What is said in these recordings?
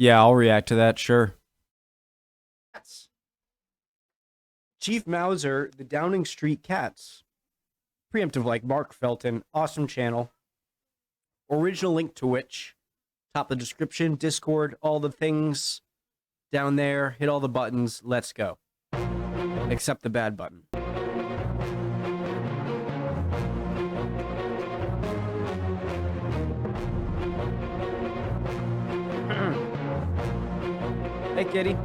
Yeah, I'll react to that, sure. Cats. Chief Mauser, the Downing Street Cats. Preemptive like Mark Felton, awesome channel. Original link to which, top of the description, Discord, all the things down there. Hit all the buttons. Let's go. Except the bad button. Hey, kitty.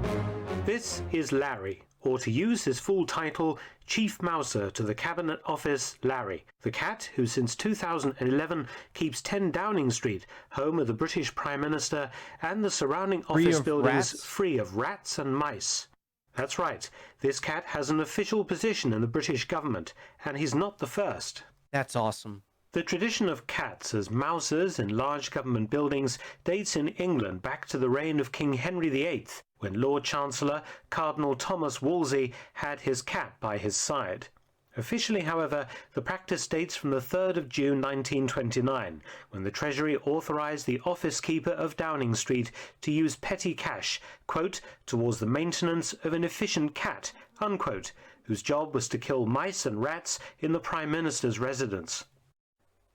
This is Larry, or to use his full title, Chief Mouser to the Cabinet Office Larry, the cat who since 2011 keeps 10 Downing Street, home of the British Prime Minister, and the surrounding office buildings free of rats and mice. That's right, this cat has an official position in the British government, and he's not the first. That's awesome. The tradition of cats as mousers in large government buildings dates in England back to the reign of King Henry VIII, when Lord Chancellor Cardinal Thomas Wolsey had his cat by his side. Officially, however, the practice dates from the 3rd of June 1929, when the Treasury authorised the office keeper of Downing Street to use petty cash, quote, towards the maintenance of an efficient cat, unquote, whose job was to kill mice and rats in the Prime Minister's residence.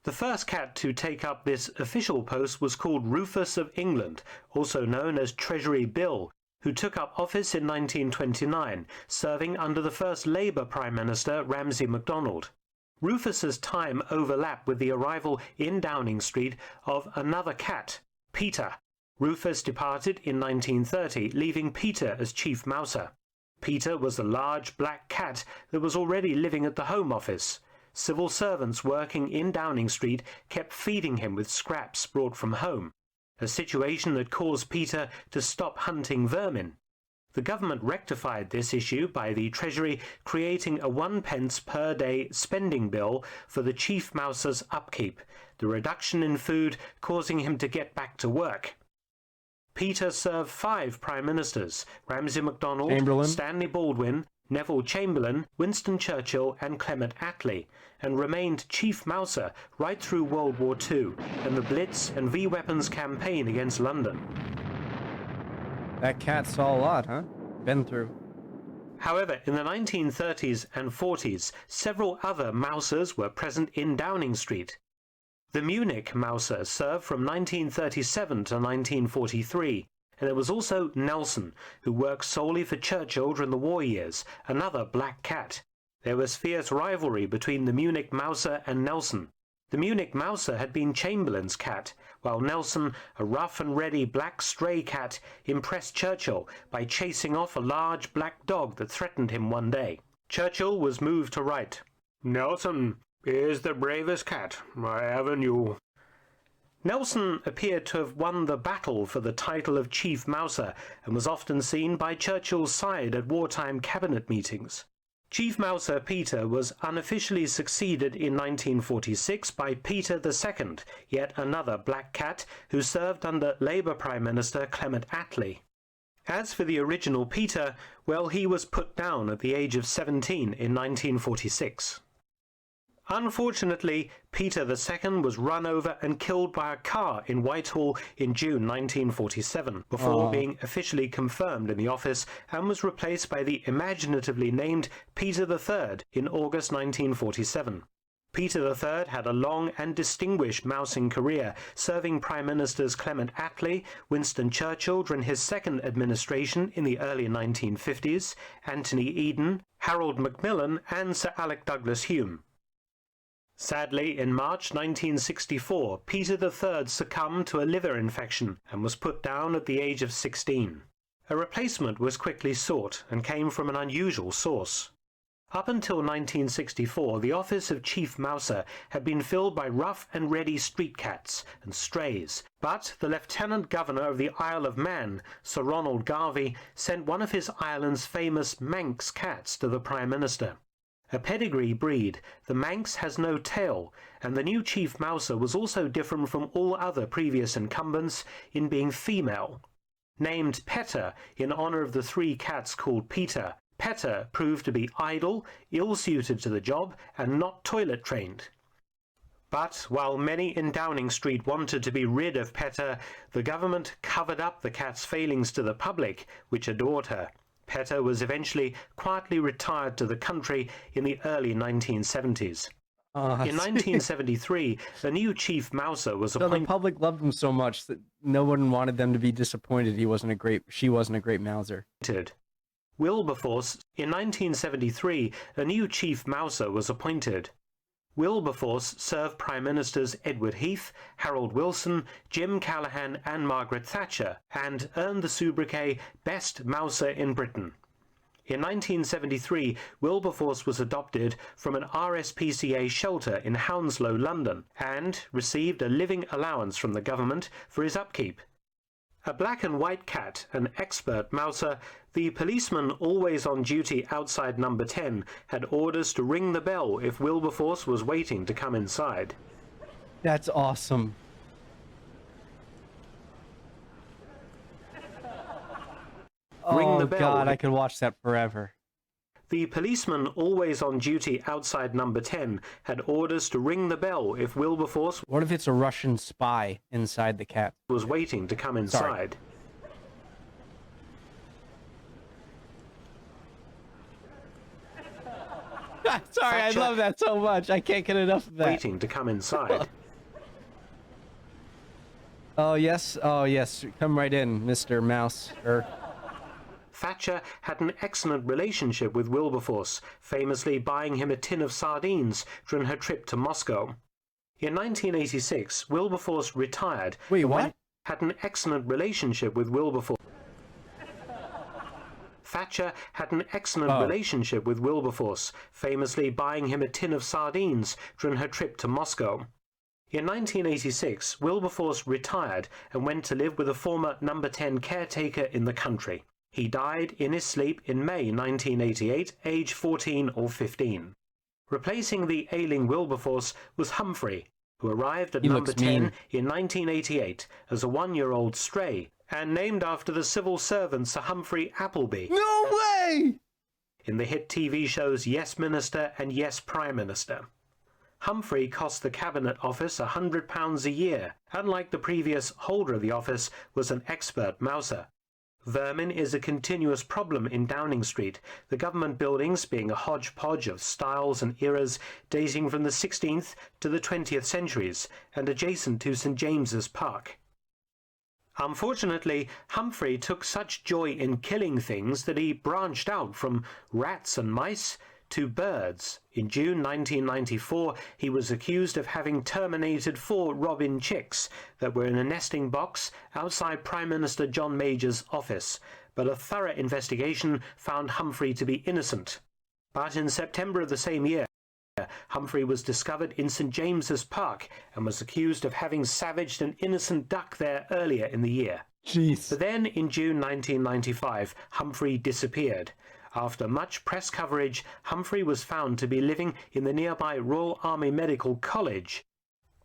The first cat to take up this official post was called Rufus of England, also known as Treasury Bill, who took up office in 1929, serving under the first Labour Prime Minister Ramsay MacDonald. Rufus's time overlapped with the arrival in Downing Street of another cat, Peter. Rufus departed in 1930, leaving Peter as Chief Mouser. Peter was the large black cat that was already living at the Home Office. Civil servants working in Downing Street kept feeding him with scraps brought from home, a situation that caused Peter to stop hunting vermin. The government rectified this issue by the Treasury creating a 1p per day spending bill for the Chief Mouser's upkeep, the reduction in food causing him to get back to work. Peter served 5 Prime Ministers, Ramsay MacDonald, Stanley Baldwin, Neville Chamberlain, Winston Churchill and Clement Attlee, and remained Chief Mouser right through World War II and the Blitz and V-Weapons campaign against London. That cat saw a lot, huh? Been through. However, in the 1930s and 40s, several other Mousers were present in Downing Street. The Munich Mouser served from 1937 to 1943, and there was also Nelson, who worked solely for Churchill during the war years, another black cat. There was fierce rivalry between the Munich Mouser and Nelson. The Munich Mouser had been Chamberlain's cat, while Nelson, a rough and ready black stray cat, impressed Churchill by chasing off a large black dog that threatened him one day. Churchill was moved to write, "Nelson is the bravest cat I ever knew." Nelson appeared to have won the battle for the title of Chief Mouser and was often seen by Churchill's side at wartime cabinet meetings. Chief Mouser Peter was unofficially succeeded in 1946 by Peter II, yet another black cat who served under Labour Prime Minister Clement Attlee. As for the original Peter, well, he was put down at the age of 17 in 1946. Unfortunately, Peter II was run over and killed by a car in Whitehall in June 1947, before being officially confirmed in the office, and was replaced by the imaginatively named Peter III in August 1947. Peter III had a long and distinguished mousing career, serving Prime Ministers Clement Attlee, Winston Churchill during his second administration in the early 1950s, Anthony Eden, Harold Macmillan and Sir Alec Douglas Hume. Sadly, in March 1964, Peter III succumbed to a liver infection and was put down at the age of 16. A replacement was quickly sought and came from an unusual source. Up until 1964, the office of Chief Mouser had been filled by rough and ready street cats and strays, but the Lieutenant Governor of the Isle of Man, Sir Ronald Garvey, sent one of his island's famous Manx cats to the Prime Minister. A pedigree breed, the Manx has no tail, and the new Chief Mouser was also different from all other previous incumbents in being female. Named Petter in honour of the 3 cats called Peter, Petter proved to be idle, ill-suited to the job, and not toilet-trained. But while many in Downing Street wanted to be rid of Petter, the government covered up the cat's failings to the public, which adored her. Petter was eventually quietly retired to the country in the early 1970s. In 1973, a new chief mouser was So the appointed. public loved him so much that no one wanted them to be disappointed she wasn't a great mouser. Wilberforce. In 1973, a new chief mouser was appointed. Wilberforce served Prime Ministers Edward Heath, Harold Wilson, Jim Callaghan and Margaret Thatcher, and earned the sobriquet Best Mouser in Britain. In 1973, Wilberforce was adopted from an RSPCA shelter in Hounslow, London, and received a living allowance from the government for his upkeep. A black and white cat, an expert mouser, the policeman always on duty outside number 10 had orders to ring the bell if Wilberforce was waiting to come inside. That's awesome. Ring the Oh bell. God, I could watch that forever. The policeman always on duty outside number 10 had orders to ring the bell if Wilberforce What if it's a Russian spy inside the cat? was waiting to come inside. Sorry, I Thatcher. love that so much. I can't get enough of that. Waiting to come inside. Oh yes, come right in, Mr. Mouse. Thatcher had an excellent relationship with Wilberforce, famously buying him a tin of sardines during her trip to Moscow. In 1986, Wilberforce retired. Wait, and what? Had an excellent relationship with Wilberforce. Thatcher had an excellent relationship with Wilberforce, famously buying him a tin of sardines during her trip to Moscow. In 1986, Wilberforce retired and went to live with a former number 10 caretaker in the country. He died in his sleep in May 1988, age 14 or 15. Replacing the ailing Wilberforce was Humphrey, who arrived at number 10 in 1988 as a one-year-old stray, and named after the civil servant Sir Humphrey Appleby. No way! In the hit TV shows Yes Minister and Yes Prime Minister. Humphrey cost the Cabinet Office £100 a year. Unlike the previous holder of the office, was an expert mouser. Vermin is a continuous problem in Downing Street, the government buildings being a hodgepodge of styles and eras dating from the 16th to the 20th centuries and adjacent to St James's Park. Unfortunately, Humphrey took such joy in killing things that he branched out from rats and mice to birds. In June 1994, he was accused of having terminated 4 robin chicks that were in a nesting box outside Prime Minister John Major's office, but a thorough investigation found Humphrey to be innocent. But in September of the same year, Humphrey was discovered in St James's Park and was accused of having savaged an innocent duck there earlier in the year. Jeez. But then, in June 1995, Humphrey disappeared. After much press coverage, Humphrey was found to be living in the nearby Royal Army Medical College.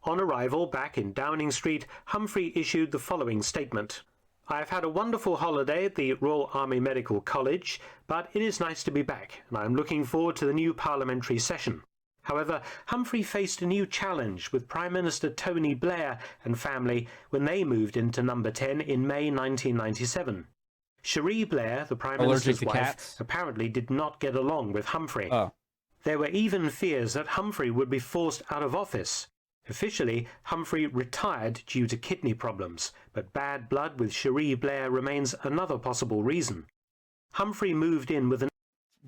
On arrival back in Downing Street, Humphrey issued the following statement. "I have had a wonderful holiday at the Royal Army Medical College, but it is nice to be back, and I am looking forward to the new parliamentary session." However, Humphrey faced a new challenge with Prime Minister Tony Blair and family when they moved into number 10 in May 1997. Cherie Blair, the Prime Minister's wife, apparently did not get along with Humphrey. There were even fears that Humphrey would be forced out of office. Officially, Humphrey retired due to kidney problems, but bad blood with Cherie Blair remains another possible reason. Humphrey moved in with an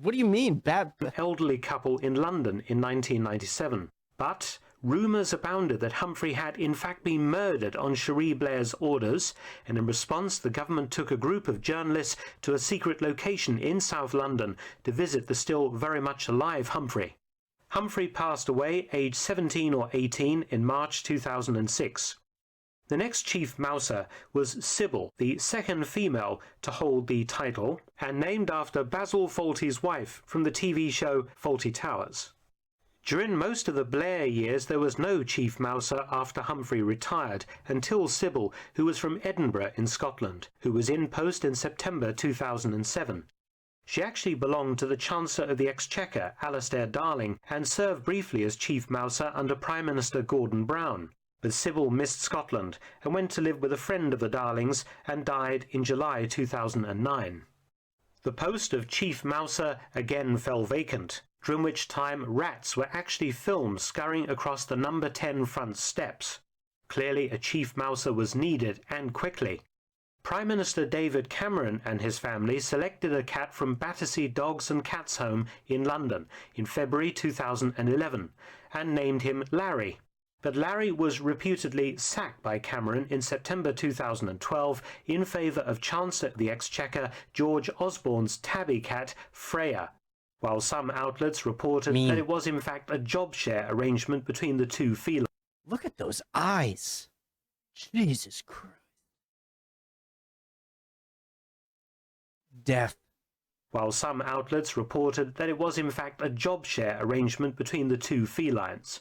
What do you mean, bad? elderly couple in London in 1997. But rumours abounded that Humphrey had in fact been murdered on Cherie Blair's orders, and in response the government took a group of journalists to a secret location in South London to visit the still very much alive Humphrey. Humphrey passed away aged 17 or 18 in March 2006. The next chief mouser was Sybil, the second female to hold the title, and named after Basil Fawlty's wife from the TV show Fawlty Towers. During most of the Blair years there was no chief mouser after Humphrey retired, until Sybil, who was from Edinburgh in Scotland, who was in post in September 2007. She actually belonged to the Chancellor of the Exchequer, Alastair Darling, and served briefly as Chief Mouser under Prime Minister Gordon Brown. But Sybil missed Scotland and went to live with a friend of the Darlings and died in July 2009. The post of Chief Mouser again fell vacant, during which time rats were actually filmed scurrying across the number 10 front steps. Clearly a Chief Mouser was needed, and quickly. Prime Minister David Cameron and his family selected a cat from Battersea Dogs and Cats Home in London in February 2011 and named him Larry. But Larry was reputedly sacked by Cameron in September 2012 in favour of Chancellor of the Exchequer George Osborne's tabby cat Freya, while some outlets reported that it was in fact a job share arrangement between the two felines. Look at those eyes. Jesus Christ. Death. While some outlets reported that it was in fact a job share arrangement between the two felines.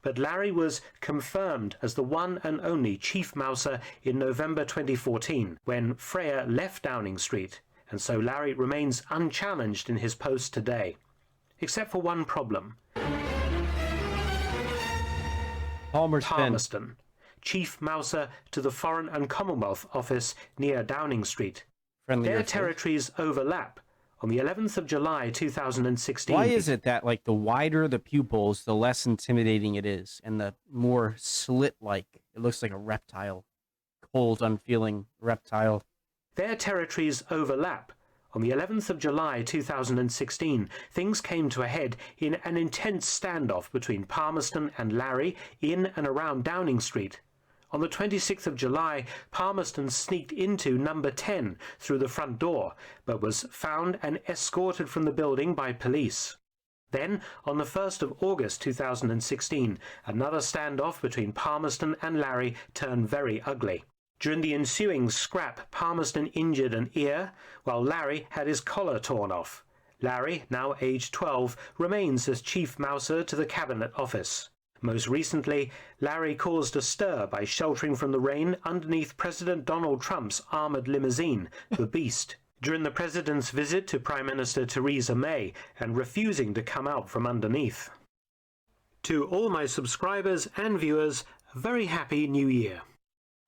But Larry was confirmed as the one and only Chief Mouser in November 2014 when Freya left Downing Street, and so Larry remains unchallenged in his post today. Except for one problem. Palmerston, Chief Mouser to the Foreign and Commonwealth Office near Downing Street. Their territories overlap. On the 11th of July 2016... Why is it that, like, the wider the pupils, the less intimidating it is, and the more slit-like, it looks like a reptile, cold, unfeeling reptile? Their territories overlap. On the 11th of July 2016, things came to a head in an intense standoff between Palmerston and Larry in and around Downing Street. On the 26th of July, Palmerston sneaked into number 10 through the front door, but was found and escorted from the building by police. Then, on the 1st of August 2016, another standoff between Palmerston and Larry turned very ugly. During the ensuing scrap, Palmerston injured an ear, while Larry had his collar torn off. Larry, now aged 12, remains as Chief Mouser to the Cabinet Office. Most recently, Larry caused a stir by sheltering from the rain underneath President Donald Trump's armoured limousine, the Beast, during the President's visit to Prime Minister Theresa May and refusing to come out from underneath. To all my subscribers and viewers, a very happy New Year.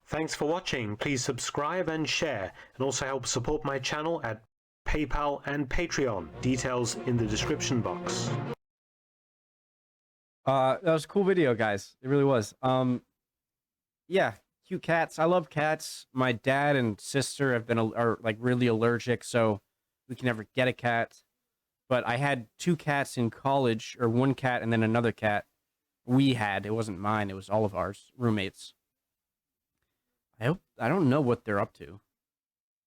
Thanks for watching. Please subscribe and share, and also help support my channel at PayPal and Patreon. Details in the description box. That was a cool video, guys. It really was. Yeah, cute cats. I love cats. My dad and sister have been are like really allergic, so we can never get a cat. But I had 2 cats in college, or 1 cat and then another cat. It wasn't mine. It was all of ours, roommates. I don't know what they're up to.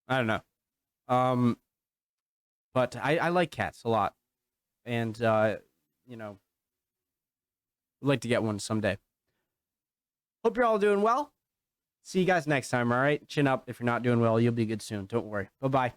I don't know. But I like cats a lot, and you know. Would like to get one someday. Hope you're all doing well. See you guys next time, all right? Chin up. If you're not doing well, you'll be good soon. Don't worry. Bye-bye.